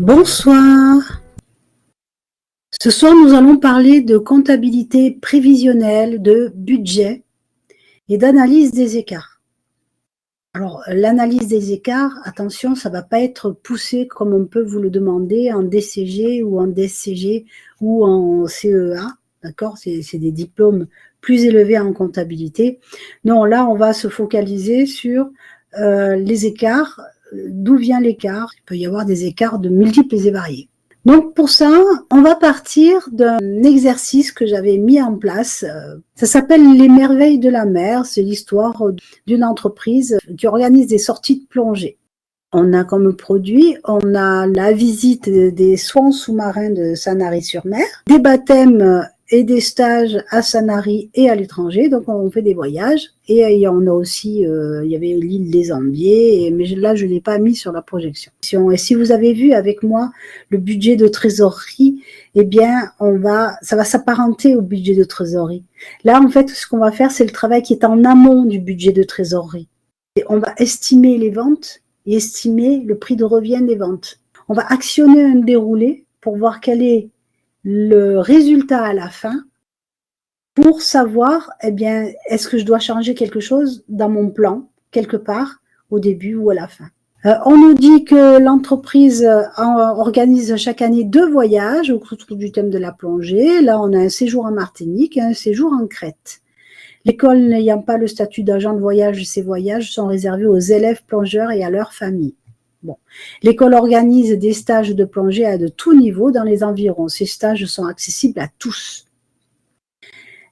Bonsoir. Ce soir, nous allons parler de comptabilité prévisionnelle, de budget et d'analyse des écarts. Alors, l'analyse des écarts, attention, ça ne va pas être poussé comme on peut vous le demander en DCG ou en DSCG ou en CEA, d'accord? C'est des diplômes plus élevés en comptabilité. Non, là, on va se focaliser sur les écarts. D'où vient l'écart? Il peut y avoir des écarts de multiples et variés. Donc pour ça, on va partir d'un exercice que j'avais mis en place. Ça s'appelle les merveilles de la mer. C'est l'histoire d'une entreprise qui organise des sorties de plongée. On a comme produit, on a la visite des soins sous-marins de Sanary-sur-Mer, des baptêmes et des stages à Sanary et à l'étranger. Donc on fait des voyages. Et on a aussi, il y avait l'île des Ambiers, mais là je ne l'ai pas mis sur la projection. Et si vous avez vu avec moi le budget de trésorerie, eh bien ça va s'apparenter au budget de trésorerie. Là en fait, ce qu'on va faire, c'est le travail qui est en amont du budget de trésorerie. Et on va estimer les ventes et estimer le prix de revient des ventes. On va actionner un déroulé pour voir quel est le résultat à la fin pour savoir, eh bien, est-ce que je dois changer quelque chose dans mon plan, quelque part, au début ou à la fin. On nous dit que l'entreprise organise chaque année 2 voyages autour du thème de la plongée. Là, on a un séjour en Martinique et un séjour en Crète. L'école n'ayant pas le statut d'agent de voyage, ces voyages sont réservés aux élèves plongeurs et à leurs familles. Bon. L'école organise des stages de plongée à de tout niveau dans les environs. Ces stages sont accessibles à tous.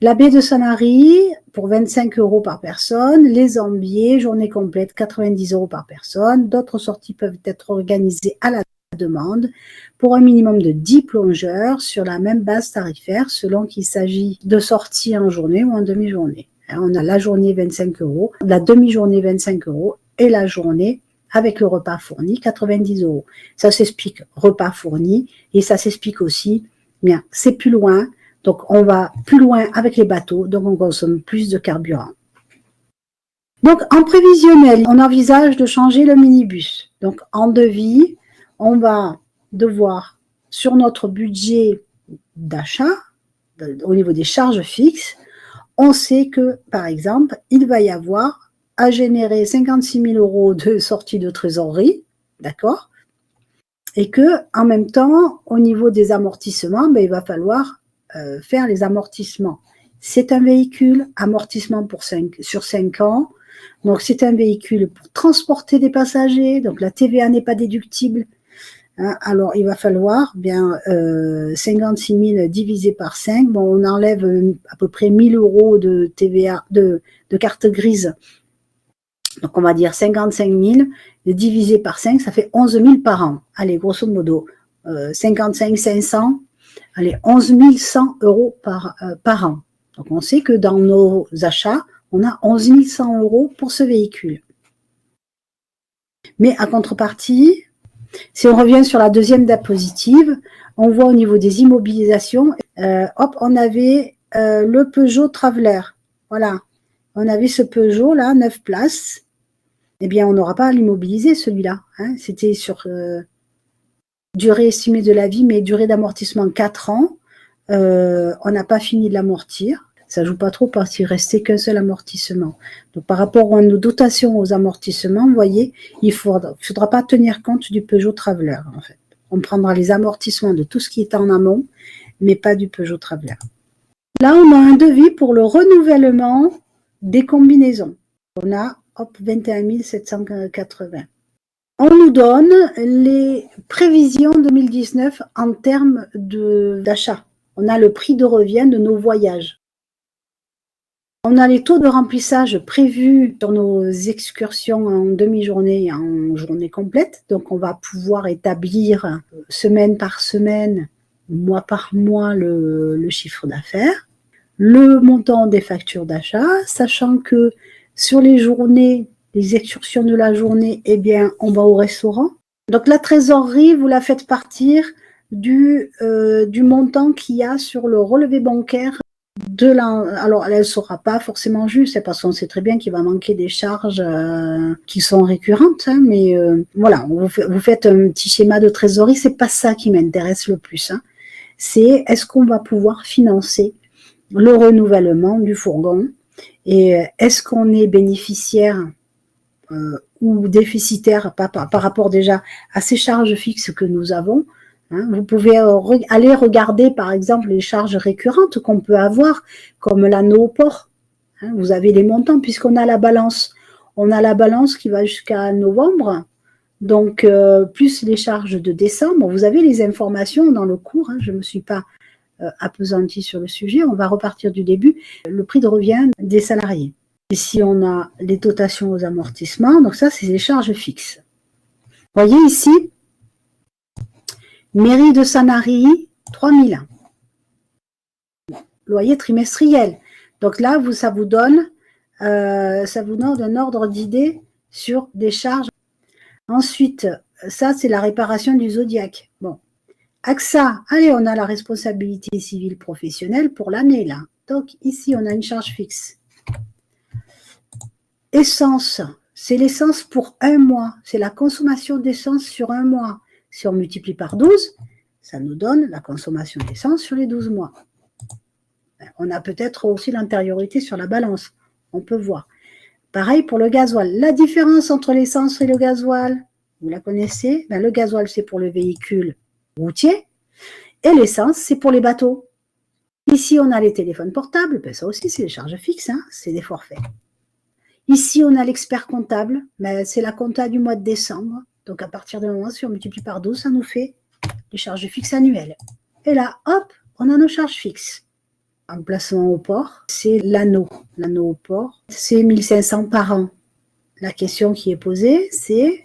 La baie de Sanary, pour 25 € par personne. Les Ambiers, journée complète, 90 € par personne. D'autres sorties peuvent être organisées à la demande pour un minimum de 10 plongeurs sur la même base tarifaire selon qu'il s'agit de sorties en journée ou en demi-journée. On a la journée 25 €, la demi-journée 25 € et la journée avec le repas fourni 90 €. Ça s'explique repas fourni et ça s'explique aussi, bien, c'est plus loin, donc on va plus loin avec les bateaux, donc on consomme plus de carburant. Donc en prévisionnel, on envisage de changer le minibus. Donc en devis, on va devoir, sur notre budget d'achat, au niveau des charges fixes, on sait que, par exemple, il va y avoir à générer 56 000 € de sortie de trésorerie, d'accord? Et que, en même temps, au niveau des amortissements, il va falloir faire les amortissements. C'est un véhicule, amortissement sur 5 ans. Donc, c'est un véhicule pour transporter des passagers. Donc, la TVA n'est pas déductible. Hein, alors, il va falloir bien 56 000 divisé par 5. Bon, on enlève à peu près 1 000 € de TVA, de carte grise. Donc, on va dire 55 000 divisé par 5, ça fait 11 000 par an. Allez, grosso modo, 55 500, allez, 11 100 € par an. Donc, on sait que dans nos achats, on a 11 100 € pour ce véhicule. Mais à contrepartie, si on revient sur la deuxième diapositive, on voit au niveau des immobilisations, hop, on avait le Peugeot Traveller. Voilà, on avait ce Peugeot là, 9 places. Eh bien, on n'aura pas à l'immobiliser celui-là. Hein. C'était sur durée estimée de la vie, mais durée d'amortissement 4 ans. On n'a pas fini de l'amortir. Ça ne joue pas trop parce qu'il ne restait qu'un seul amortissement. Donc, par rapport à nos dotations aux amortissements, vous voyez, il ne faudra pas tenir compte du Peugeot Traveller, en fait. On prendra les amortissements de tout ce qui est en amont, mais pas du Peugeot Traveller. Là, on a un devis pour le renouvellement des combinaisons. On a 21 780. On nous donne les prévisions 2019 en termes d'achat. On a le prix de revient de nos voyages. On a les taux de remplissage prévus sur nos excursions en demi-journée et en journée complète. Donc, on va pouvoir établir semaine par semaine, mois par mois, le chiffre d'affaires. Le montant des factures d'achat, sachant que sur les journées, les excursions de la journée, eh bien, on va au restaurant. Donc, la trésorerie, vous la faites partir du montant qu'il y a sur le relevé bancaire alors elle ne sera pas forcément juste, parce qu'on sait très bien qu'il va manquer des charges qui sont récurrentes, hein, mais voilà, vous faites un petit schéma de trésorerie, c'est pas ça qui m'intéresse le plus. Hein. C'est est-ce qu'on va pouvoir financer le renouvellement du fourgon et est-ce qu'on est bénéficiaire ou déficitaire par rapport déjà à ces charges fixes que nous avons. Hein. Vous pouvez aller regarder par exemple les charges récurrentes qu'on peut avoir, comme l'anneau au port. Hein. Vous avez les montants puisqu'on a la balance. On a la balance qui va jusqu'à novembre, donc plus les charges de décembre. Vous avez les informations dans le cours, hein. Je ne me suis pas appesantie sur le sujet. On va repartir du début. Le prix de revient des salariés. Ici, on a les dotations aux amortissements. Donc ça, c'est les charges fixes. Vous voyez ici, mairie de Sanary, 3001. Loyer trimestriel. Donc là, ça vous donne un ordre d'idée sur des charges. Ensuite, ça, c'est la réparation du Zodiac. Bon. AXA, allez, on a la responsabilité civile professionnelle pour l'année, là. Donc ici, on a une charge fixe. Essence, c'est l'essence pour un mois. C'est la consommation d'essence sur un mois. Si on multiplie par 12, ça nous donne la consommation d'essence sur les 12 mois. On a peut-être aussi l'antériorité sur la balance. On peut voir. Pareil pour le gasoil. La différence entre l'essence et le gasoil, vous la connaissez. Le gasoil, c'est pour le véhicule routier. Et l'essence, c'est pour les bateaux. Ici, on a les téléphones portables. Ça aussi, c'est des charges fixes. Hein, c'est des forfaits. Ici, on a l'expert comptable, mais c'est la compta du mois de décembre. Donc, à partir du moment, si on multiplie par 12, ça nous fait les charges fixes annuelles. Et là, hop, on a nos charges fixes. Emplacement au port, c'est l'anneau. L'anneau au port, c'est 1500 par an. La question qui est posée, c'est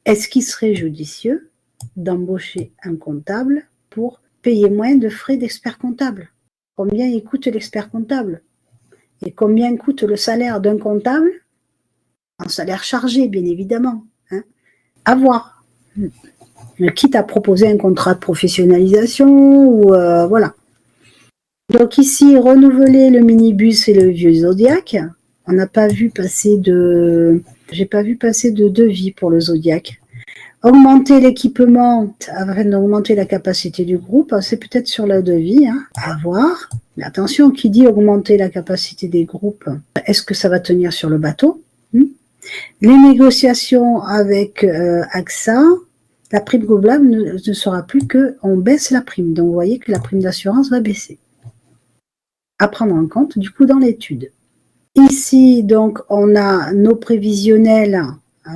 est-ce qu'il serait judicieux d'embaucher un comptable pour payer moins de frais d'expert comptable? Combien il coûte l'expert comptable? Et combien coûte le salaire d'un comptable? En salaire chargé, bien évidemment. Hein. À voir. Quitte à proposer un contrat de professionnalisation, ou voilà. Donc ici, renouveler le minibus et le vieux Zodiac. On n'a pas vu passer j'ai pas vu passer de devis pour le Zodiac. Augmenter l'équipement afin d'augmenter la capacité du groupe, c'est peut-être sur le devis, hein, à voir. Mais attention, qui dit augmenter la capacité des groupes, est-ce que ça va tenir sur le bateau? Les négociations avec AXA, la prime globale ne sera plus qu'on baisse la prime. Donc vous voyez que la prime d'assurance va baisser. À prendre en compte du coup dans l'étude. Ici, donc, on a nos prévisionnels.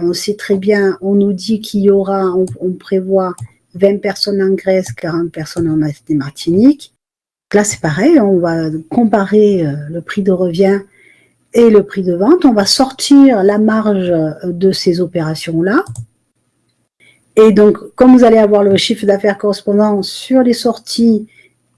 On sait très bien, on nous dit qu'il y aura, on prévoit 20 personnes en Grèce, 40 personnes en Martinique. Là, c'est pareil, on va comparer le prix de revient et le prix de vente. On va sortir la marge de ces opérations-là. Et donc, comme vous allez avoir le chiffre d'affaires correspondant sur les sorties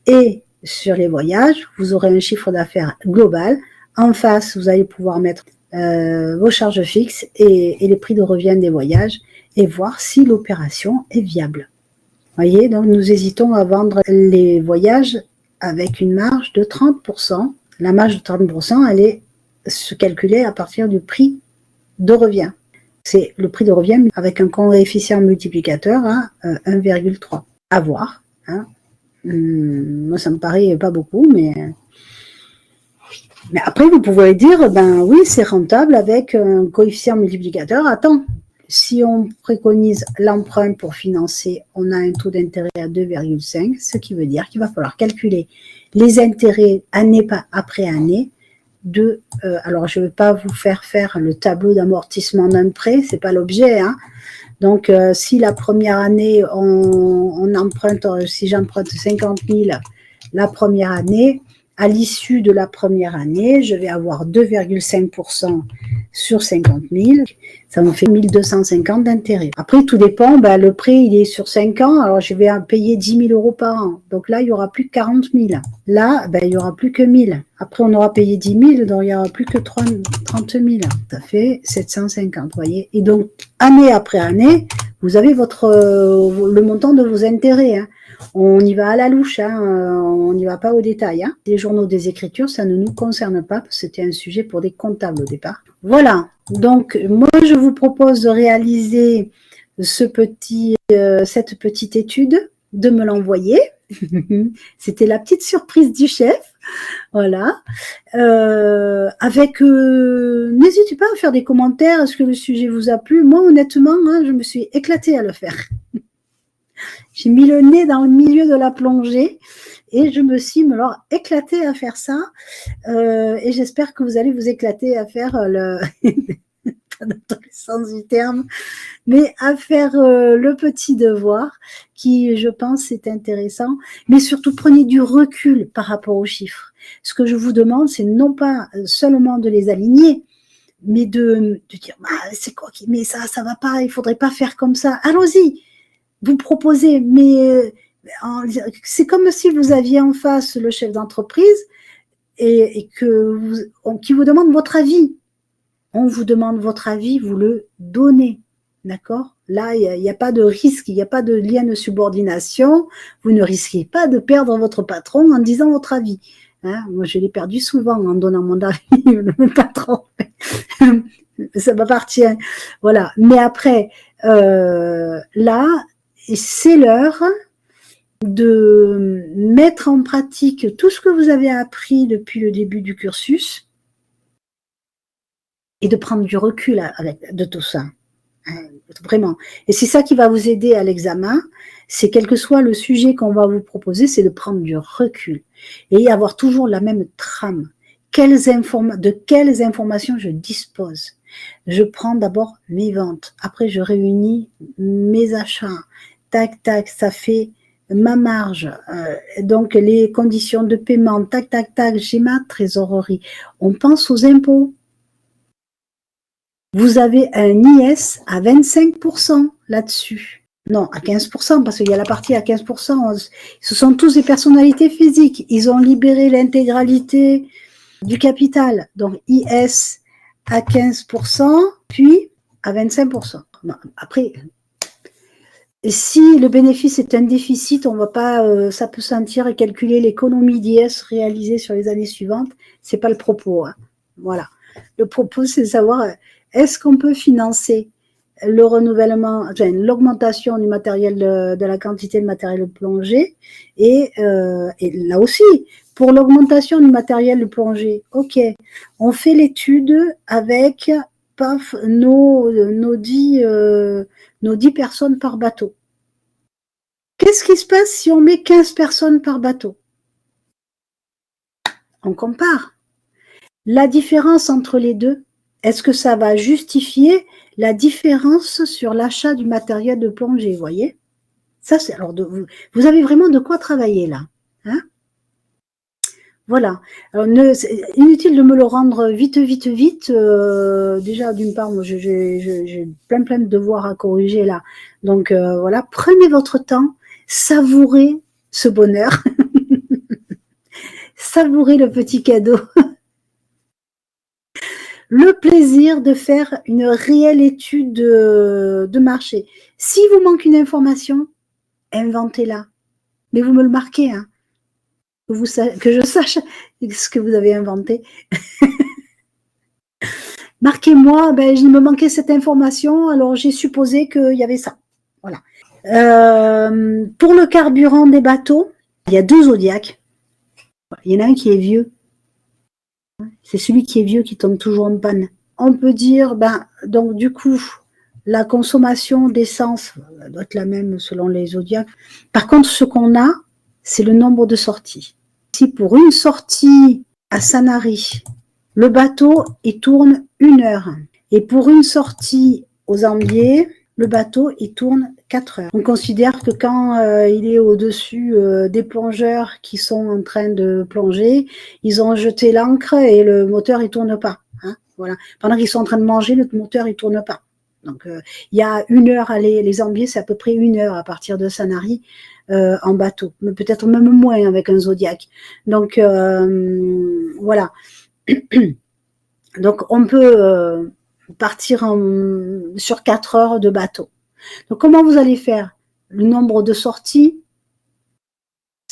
et sur les voyages, vous aurez un chiffre d'affaires global. En face, vous allez pouvoir mettre vos charges fixes et les prix de revient des voyages et voir si l'opération est viable. Voyez, donc nous hésitons à vendre les voyages avec une marge de 30%. La marge de 30%, elle est se calculer à partir du prix de revient. C'est le prix de revient avec un coefficient multiplicateur à 1,3. À voir. Hein. Moi, ça me paraît pas beaucoup, mais après, vous pouvez dire, ben oui, c'est rentable avec un coefficient multiplicateur. Attends, si on préconise l'emprunt pour financer, on a un taux d'intérêt à 2,5, ce qui veut dire qu'il va falloir calculer les intérêts année après année. Alors, je ne vais pas vous faire le tableau d'amortissement d'un prêt, ce n'est pas l'objet. Hein. Donc, si la première année, on emprunte, si j'emprunte 50 000 la première année, à l'issue de la première année, je vais avoir 2,5% sur 50 000. Ça me fait 1 250 d'intérêt. Après, tout dépend. Le prêt, il est sur 5 ans. Alors, je vais payer 10 000 € par an. Donc là, il n'y aura plus que 40 000. Là, il n'y aura plus que 1 000. Après, on aura payé 10 000. Donc, il n'y aura plus que 30 000. Ça fait 750, vous voyez. Et donc, année après année, vous avez le montant de vos intérêts. Hein. On y va à la louche, hein, on n'y va pas au détail. Hein. Les journaux des écritures, ça ne nous concerne pas, parce que c'était un sujet pour des comptables au départ. Voilà, donc moi je vous propose de réaliser cette petite étude, de me l'envoyer. C'était la petite surprise du chef. Voilà. N'hésitez pas à faire des commentaires. Est-ce que le sujet vous a plu? Moi, honnêtement, hein, je me suis éclatée à le faire. J'ai mis le nez dans le milieu de la plongée et je me suis éclatée à faire ça. Et j'espère que vous allez vous éclater à faire pas dans le sens du terme, mais à faire le petit devoir qui, je pense, est intéressant. Mais surtout, prenez du recul par rapport aux chiffres. Ce que je vous demande, c'est non pas seulement de les aligner, mais de dire, c'est quoi mais ça va pas, il faudrait pas faire comme ça. Allons-y, vous proposez, mais c'est comme si vous aviez en face le chef d'entreprise et qui vous demande votre avis. On vous demande votre avis, vous le donnez. D'accord? Là, il n'y a pas de risque, il n'y a pas de lien de subordination. Vous ne risquez pas de perdre votre patron en disant votre avis. Hein, moi, je l'ai perdu souvent en donnant mon avis, le patron. Ça m'appartient. Voilà. Mais après, là, c'est l'heure de mettre en pratique tout ce que vous avez appris depuis le début du cursus et de prendre du recul de tout ça. Vraiment. Et c'est ça qui va vous aider à l'examen. C'est quel que soit le sujet qu'on va vous proposer, c'est de prendre du recul et avoir toujours la même trame. De quelles informations je dispose? Je prends d'abord mes ventes. Après, je réunis mes achats. Tac, tac, ça fait ma marge. Donc, les conditions de paiement. Tac, tac, tac, j'ai ma trésorerie. On pense aux impôts. Vous avez un IS à 25% là-dessus. Non, à 15%, parce qu'il y a la partie à 15%. Ce sont tous des personnalités physiques. Ils ont libéré l'intégralité du capital. Donc, IS à 15%, puis à 25%. Après, si le bénéfice est un déficit, on va pas, ça peut sentir et calculer l'économie d'IS réalisée sur les années suivantes. C'est pas le propos. Hein. Voilà. Le propos, c'est de savoir, est-ce qu'on peut financer le renouvellement, l'augmentation du matériel, de la quantité de matériel plongé, et là aussi, pour l'augmentation du matériel de plongée, ok, on fait l'étude avec nos 10 personnes par bateau. Qu'est-ce qui se passe si on met 15 personnes par bateau? On compare. La différence entre les deux, est-ce que ça va justifier la différence sur l'achat du matériel de plongée, vous voyez? Ça, c'est alors vous avez vraiment de quoi travailler là. Hein? Voilà. Alors, inutile de me le rendre vite. Déjà, d'une part, moi, j'ai plein de devoirs à corriger là. Donc, voilà, prenez votre temps, savourez ce bonheur, savourez le petit cadeau. Le plaisir de faire une réelle étude de marché. Si vous manque une information, inventez-la. Mais vous me le marquez, hein, que je sache ce que vous avez inventé. Marquez-moi, il me manquait cette information, alors j'ai supposé qu'il y avait ça. Voilà. Pour le carburant des bateaux, il y a 2 zodiaques. Il y en a un qui est vieux. C'est celui qui est vieux qui tombe toujours en panne. On peut dire, donc du coup, la consommation d'essence doit être la même selon les zodiaques. Par contre, ce qu'on a, c'est le nombre de sorties. Si pour une sortie à Sanary, le bateau, il tourne 1 heure. Et pour une sortie aux Ambiers, le bateau, il tourne 4 heures. On considère que quand il est au-dessus des plongeurs qui sont en train de plonger, ils ont jeté l'ancre et le moteur, il tourne pas. Hein, voilà. Pendant qu'ils sont en train de manger, le moteur, il tourne pas. Donc, il y a 1 heure, les Ambiers, c'est à peu près 1 heure à partir de Sanary en bateau. Mais peut-être même moins avec un Zodiac. Donc, voilà. Donc, on peut partir sur 4 heures de bateau. Donc, comment vous allez faire? Le nombre de sorties,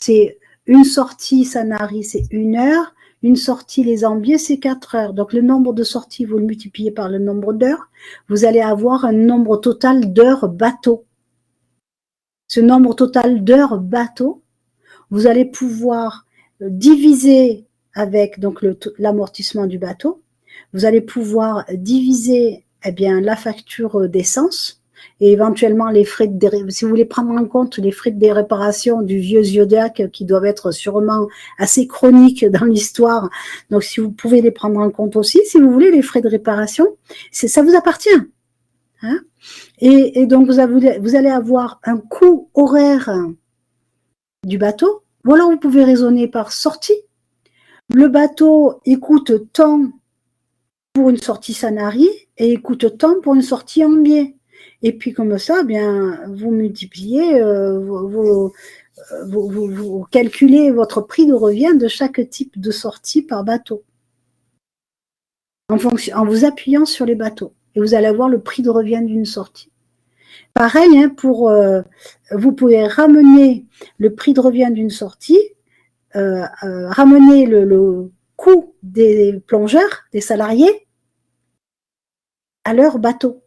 c'est une sortie Sanary, c'est 1 heure, une sortie les Ambiers, c'est 4 heures. Donc le nombre de sorties, vous le multipliez par le nombre d'heures, vous allez avoir un nombre total d'heures bateau. Ce nombre total d'heures bateau, vous allez pouvoir diviser avec donc l'amortissement du bateau, vous allez pouvoir diviser la facture d'essence et éventuellement les frais de si vous voulez prendre en compte les frais de réparation du vieux Zodiac qui doivent être sûrement assez chroniques dans l'histoire. Donc si vous pouvez les prendre en compte aussi, si vous voulez les frais de réparation, ça vous appartient. Hein, et donc vous allez avoir un coût horaire du bateau. Voilà, vous pouvez raisonner par sortie. Le bateau, il coûte tant pour une sortie Sanary et il coûte tant pour une sortie Ambiers. Et puis comme ça, vous multipliez, vous calculez votre prix de revient de chaque type de sortie par bateau. En vous appuyant sur les bateaux. Et vous allez avoir le prix de revient d'une sortie. Pareil, vous pouvez ramener le prix de revient d'une sortie, ramener le coût des plongeurs, des salariés, à leur bateau.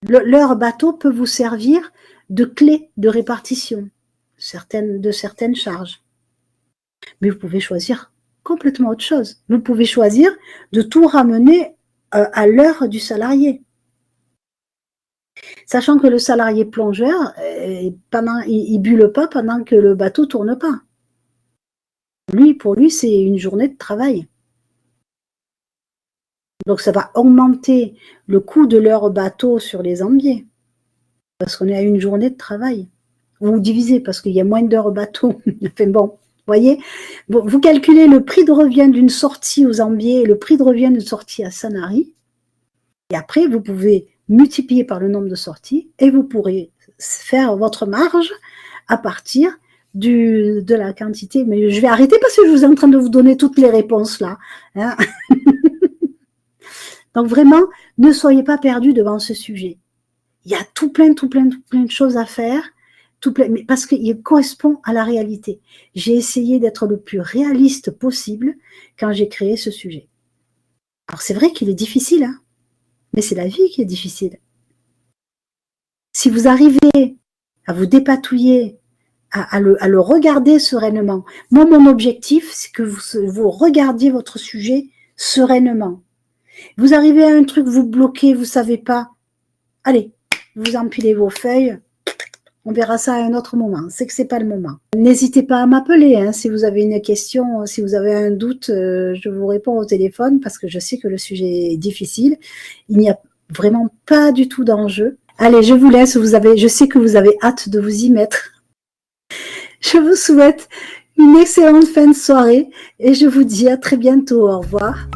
Leur bateau peut vous servir de clé de répartition de certaines charges. Mais vous pouvez choisir complètement autre chose. Vous pouvez choisir de tout ramener à l'heure du salarié. Sachant que le salarié plongeur, il bulle pas pendant que le bateau tourne pas. Pour lui, c'est une journée de travail. Donc ça va augmenter le coût de leur bateau sur les Ambiers. Parce qu'on est à une journée de travail. Vous divisez parce qu'il y a moins d'heures bateau. Enfin bon, voyez, vous calculez le prix de revient d'une sortie aux Ambiers et le prix de revient d'une sortie à Sanary. Et après, vous pouvez multiplier par le nombre de sorties et vous pourrez faire votre marge à partir de la quantité. Mais je vais arrêter parce que je vous ai en train de vous donner toutes les réponses là. Hein. Donc vraiment, ne soyez pas perdus devant ce sujet. Il y a tout plein de choses à faire, parce qu'il correspond à la réalité. J'ai essayé d'être le plus réaliste possible quand j'ai créé ce sujet. Alors c'est vrai qu'il est difficile, hein, mais c'est la vie qui est difficile. Si vous arrivez à vous dépatouiller, à le regarder sereinement, moi mon objectif c'est que vous regardiez votre sujet sereinement. Vous arrivez à un truc, vous bloquez, vous ne savez pas, allez, vous empilez vos feuilles, on verra ça à un autre moment, c'est que ce n'est pas le moment. N'hésitez pas à m'appeler, hein, si vous avez une question, si vous avez un doute, je vous réponds au téléphone parce que je sais que le sujet est difficile. Il n'y a vraiment pas du tout d'enjeu. Allez, je vous laisse, je sais que vous avez hâte de vous y mettre. Je vous souhaite une excellente fin de soirée et je vous dis à très bientôt, au revoir.